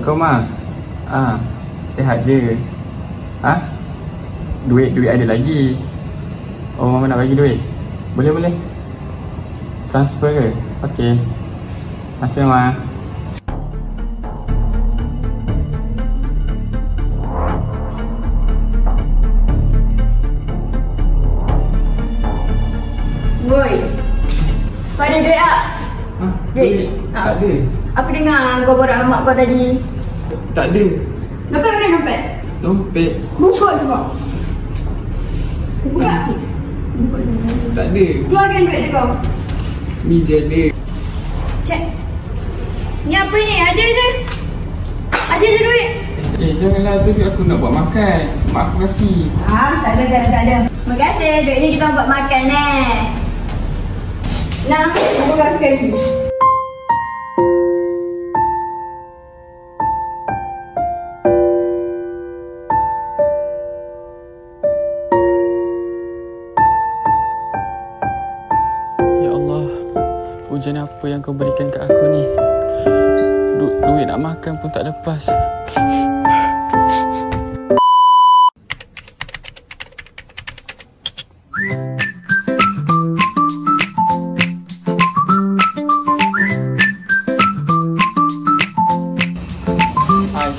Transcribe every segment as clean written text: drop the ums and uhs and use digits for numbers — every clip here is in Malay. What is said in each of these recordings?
kau mah? Sihat je. Duit ada lagi. Oh, mama nak bagi duit? Boleh. Transfer ke? Okey. Terima kasih, Ma. Woi. Kau ada duit tak? Duit? Tak ada. Aku dengar kau borak mak kau tadi. Tak ada. Dompet mana dompet? Dompet? Buka semua. Buka. Tak ada. Keluarkan duit dia kau. Ni je ada. Cek. Ni apa ni? Ada je. Ada je duit. Janganlah tu, aku nak buat makan. Mak aku kasih. Tak ada. Terima kasih. Duit ni kita buat makan Nah, aku rasa sekali. Ya Allah, hujan apa yang kau berikan kat aku ni? Duit nak makan pun tak lepas.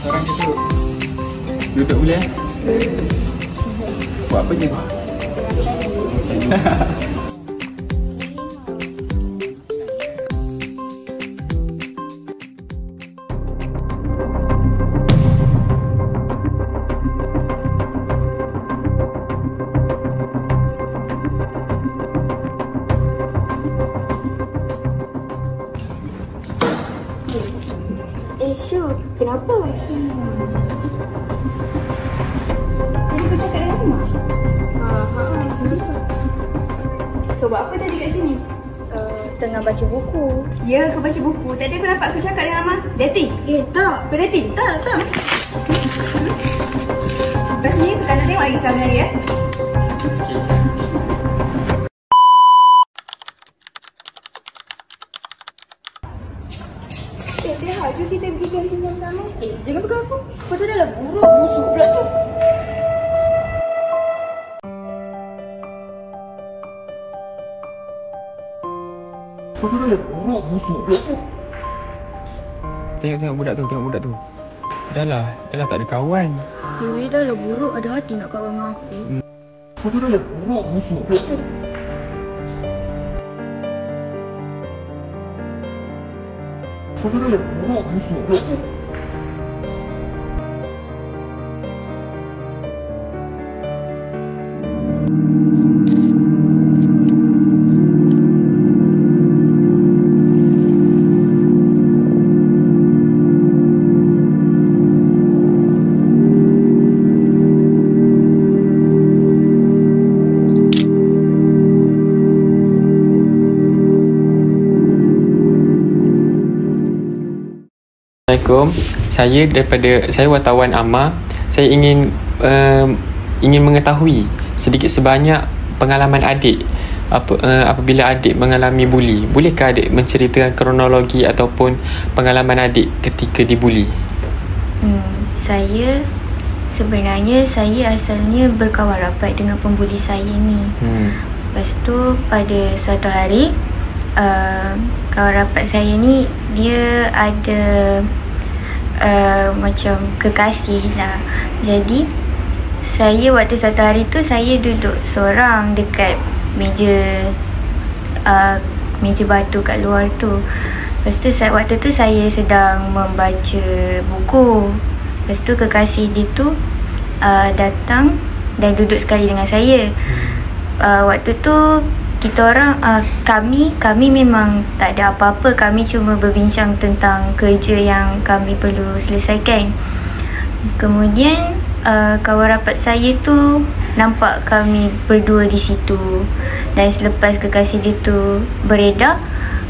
Seorang je duduk boleh? Buat apa je? Syu, kenapa? Tadi kau cakap dengan Mak? Kenapa? Kau buat apa tadi kat sini? Tengah baca buku. Ya, kau baca buku. Tadi aku nampak kau cakap dengan Mak. Dating? Tak. Kau dating? Tak. Lepas ni, aku tak nak tengok lagi kau dengan dia. Lihat, jom kita pergi kantin sama-sama. Jangan pegang aku. Kau tu dah lah buruk, busuk pula tu. Tengok budak tu. Dah lah tak ada kawan. Dah lah buruk, ada hati nak kawan dengan aku. Kau tu dah lah buruk, busuk pula tu. Assalamualaikum. Saya wartawan Amma. Saya ingin mengetahui sedikit sebanyak pengalaman adik apabila adik mengalami buli. Bolehkah adik menceritakan kronologi ataupun pengalaman adik ketika dibuli? Saya asalnya berkawan rapat dengan pembuli saya ni. Lepas tu pada suatu hari kawan rapat saya ni dia ada macam kekasih lah. Jadi saya waktu satu hari tu saya duduk seorang dekat meja batu kat luar tu. Lepas tu waktu tu saya sedang membaca buku. Lepas tu kekasih dia tu datang dan duduk sekali dengan saya. Waktu tu kita orang kami memang tak ada apa-apa. Kami cuma berbincang tentang kerja yang kami perlu selesaikan. Kemudian kawan rapat saya tu nampak kami berdua di situ. Dan selepas kekasih dia tu beredar,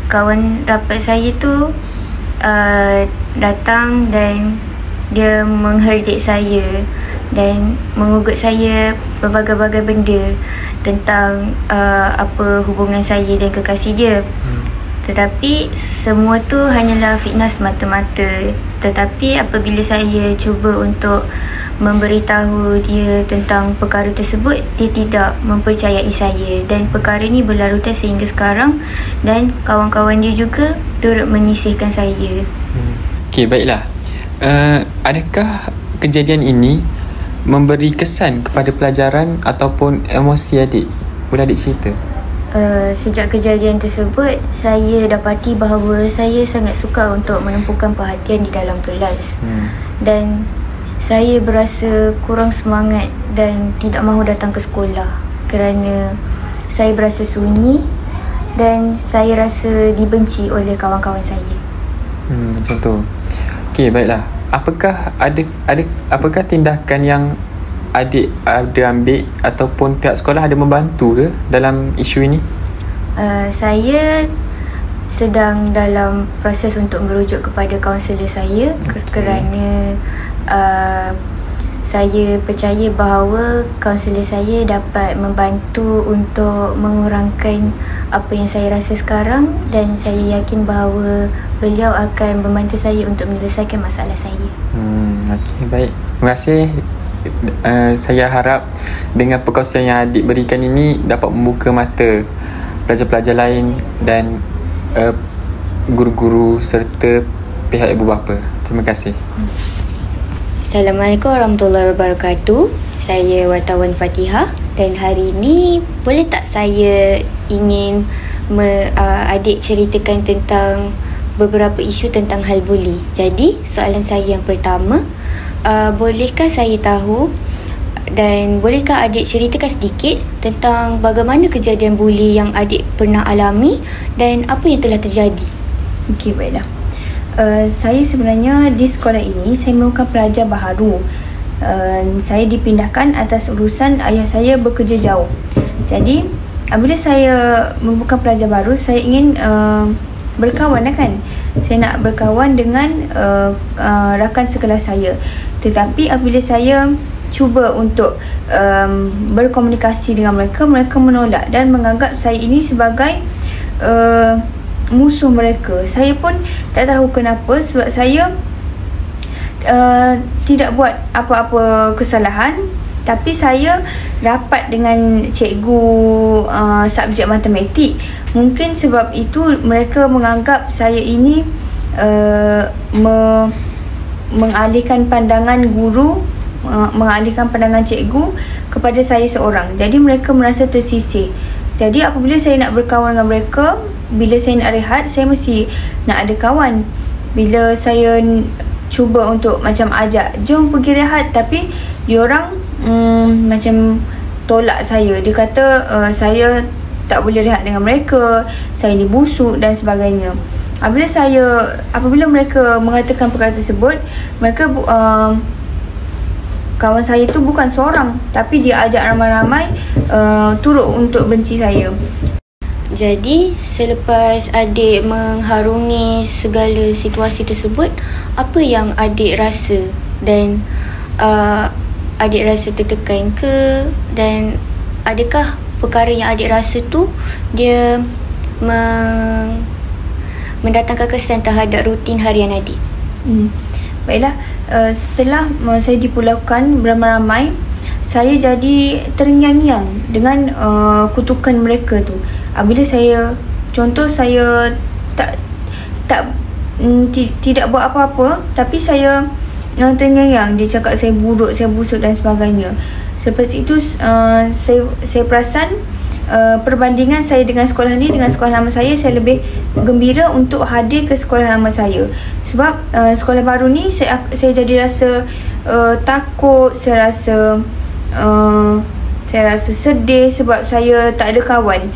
kawan rapat saya tu datang dan dia mengherdik saya dan mengugut saya berbagai-bagai benda tentang apa hubungan saya dan kekasih dia. Tetapi semua tu hanyalah fitnah semata-mata. Tetapi apabila saya cuba untuk memberitahu dia tentang perkara tersebut, dia tidak mempercayai saya, dan perkara ni berlarutan sehingga sekarang, dan kawan-kawan dia juga turut menyisihkan saya. Okey, baiklah. Adakah kejadian ini memberi kesan kepada pelajaran ataupun emosi adik? Boleh adik cerita? Sejak kejadian tersebut, saya dapati bahawa saya sangat suka untuk menumpukan perhatian di dalam kelas. Dan saya berasa kurang semangat dan tidak mahu datang ke sekolah kerana saya berasa sunyi dan saya rasa dibenci oleh kawan-kawan saya. Macam tu. Okey, baiklah. Apakah tindakan yang adik ada ambil ataupun pihak sekolah ada membantu ke dalam isu ini? Saya sedang dalam proses untuk merujuk kepada kaunselor saya, kerana saya percaya bahawa kaunselor saya dapat membantu untuk mengurangkan apa yang saya rasa sekarang, dan saya yakin bahawa beliau akan membantu saya untuk menyelesaikan masalah saya. Okey, baik. Terima kasih. Saya harap dengan perkongsian yang adik berikan ini dapat membuka mata pelajar-pelajar lain dan guru-guru serta pihak ibu bapa. Terima kasih. Assalamualaikum warahmatullahi wabarakatuh. Saya wartawan Fatihah, dan hari ini boleh tak saya ingin adik ceritakan tentang beberapa isu tentang hal buli. Jadi soalan saya yang pertama, bolehkah saya tahu dan bolehkah adik ceritakan sedikit tentang bagaimana kejadian buli yang adik pernah alami dan apa yang telah terjadi? Okey, baiklah. Saya sebenarnya di sekolah ini saya merupakan pelajar baharu. Saya dipindahkan atas urusan ayah saya bekerja jauh. Jadi apabila saya merupakan pelajar baru, saya ingin berkawan kan. Saya nak berkawan dengan rakan sekelas saya. Tetapi apabila saya cuba untuk berkomunikasi dengan mereka, mereka menolak dan menganggap saya ini sebagai musuh mereka. Saya pun tak tahu kenapa, sebab saya tidak buat apa-apa kesalahan, tapi saya rapat dengan cikgu subjek matematik. Mungkin sebab itu mereka menganggap saya ini mengalihkan pandangan guru, mengalihkan pandangan cikgu kepada saya seorang. Jadi mereka merasa tersisih. Jadi apabila saya nak berkawan dengan mereka, bila saya nak rehat, saya mesti nak ada kawan. Bila saya cuba untuk macam ajak, jom pergi rehat, tapi diorang macam tolak saya. Dia kata saya tak boleh rehat dengan mereka, saya ni busuk dan sebagainya. Apabila mereka mengatakan perkara tersebut, mereka kawan saya tu bukan seorang, tapi dia ajak ramai-ramai turut untuk benci saya. Jadi selepas adik mengharungi segala situasi tersebut, apa yang adik rasa? Dan adik rasa tertekan ke? Dan adakah perkara yang adik rasa tu dia mendatangkan kesan terhadap rutin harian adik? Baiklah, setelah saya dipulaukan beramai-ramai, saya jadi terngiang-ngiang dengan kutukan mereka tu. Apabila saya, contoh saya tidak buat apa-apa, tapi saya terngiang-ngiang. Dia cakap saya buruk, saya busuk dan sebagainya. Selepas itu saya perasan perbandingan saya dengan sekolah ni dengan sekolah lama saya lebih gembira untuk hadir ke sekolah lama saya. Sebab sekolah baru ni saya jadi rasa takut, saya rasa sedih sebab saya tak ada kawan.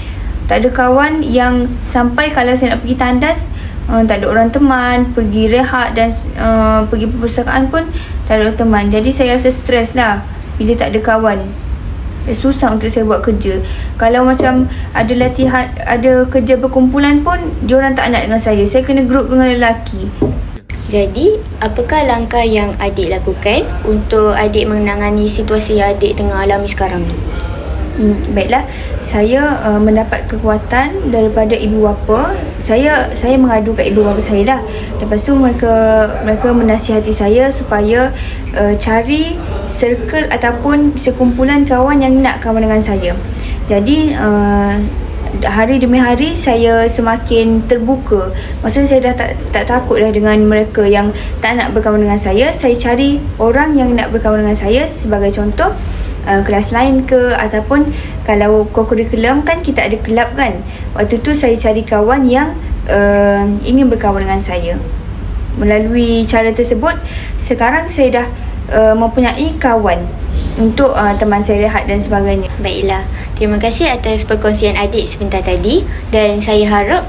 Tak ada kawan yang sampai kalau saya nak pergi tandas, tak ada orang teman, pergi rehat dan pergi perpustakaan pun tak ada orang teman. Jadi saya rasa stres lah bila tak ada kawan. Susah untuk saya buat kerja. Kalau macam ada latihan, ada kerja berkumpulan pun diorang tak nak dengan saya. Saya kena grup dengan lelaki. Jadi, apakah langkah yang adik lakukan untuk adik menangani situasi yang adik tengah alami sekarang ni? Baiklah, saya mendapat kekuatan daripada ibu bapa. Saya mengadu kat ibu bapa saya lah. Lepas tu mereka menasihati saya supaya cari circle ataupun sekumpulan kawan yang nak kawan dengan saya. Jadi hari demi hari saya semakin terbuka. Maksudnya saya dah tak takut dah dengan mereka yang tak nak berkawan dengan saya. Saya cari orang yang nak berkawan dengan saya. Sebagai contoh, kelas lain ke, ataupun kalau co-curriculum kan kita ada kelab kan. Waktu tu saya cari kawan yang ingin berkawan dengan saya. Melalui cara tersebut, sekarang saya dah mempunyai kawan untuk teman saya rehat dan sebagainya. Baiklah, terima kasih atas perkongsian adik sebentar tadi. Dan saya harap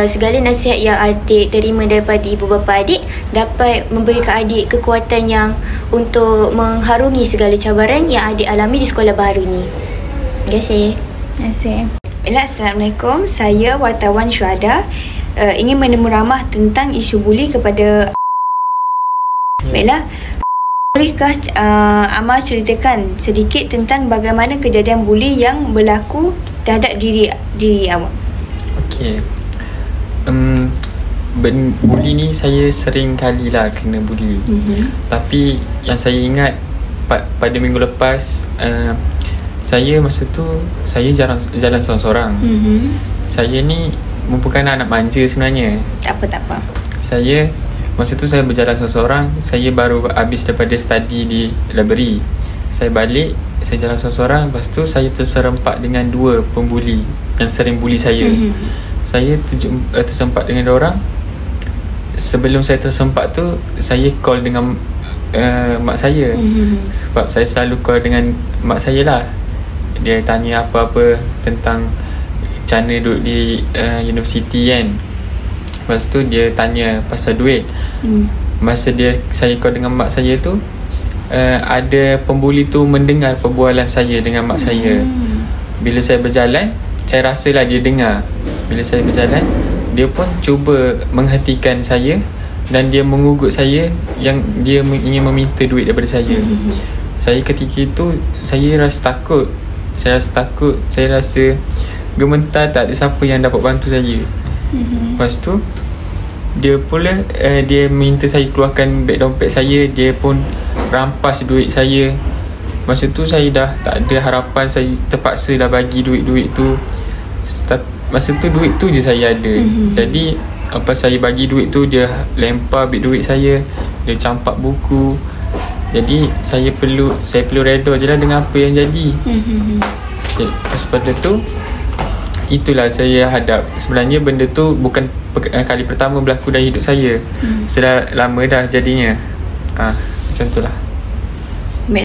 segala nasihat yang adik terima daripada ibu bapa adik dapat memberikan adik kekuatan yang untuk mengharungi segala cabaran yang adik alami di sekolah baru ni. Terima kasih. Terima kasih. Baiklah, Assalamualaikum. Saya wartawan Syuhada, ingin menemu ramah tentang isu buli kepada. Baiklah, bolehkah Amar ceritakan sedikit tentang bagaimana kejadian buli yang berlaku terhadap diri awak? Okey. Buli ni saya sering kali lah kena buli. Tapi yang saya ingat pada minggu lepas, saya masa tu saya jarang jalan seorang-seorang. Saya ni merupakan anak manja sebenarnya. Tak apa. Saya masa tu saya berjalan seorang-seorang. Saya baru habis daripada study di library. Saya balik, saya jalan seorang-seorang. Lepas tu saya terserempak dengan 2 pembuli yang sering buli saya. Saya tersempat dengan diorang. Sebelum saya tersempat tu, saya call dengan mak saya. Sebab saya selalu call dengan mak saya lah. Dia tanya apa-apa tentang macam mana duduk di universiti kan. Lepas tu dia tanya pasal duit. Masa saya call dengan mak saya tu, ada pembuli tu mendengar perbualan saya dengan mak saya. Bila saya berjalan, saya rasalah dia dengar. Bila saya berjalan, dia pun cuba menghentikan saya dan dia mengugut saya yang dia ingin meminta duit daripada saya. Saya ketika itu saya rasa takut. Saya rasa gemetar, tak ada siapa yang dapat bantu saya. Lepas tu dia pula dia minta saya keluarkan beg dompet saya. Dia pun rampas duit saya. Masa tu saya dah tak ada harapan. Saya terpaksa dah bagi duit-duit tu. Masa tu duit tu je saya ada. Jadi apa saya bagi duit tu, dia lempar beg duit saya, dia campak buku. Jadi saya perlu redha je lah dengan apa yang jadi. Lepas pada tu, itulah saya hadap. Sebenarnya benda tu bukan kali pertama berlaku dalam hidup saya. Sudah lama dah jadinya. Macam tu lah.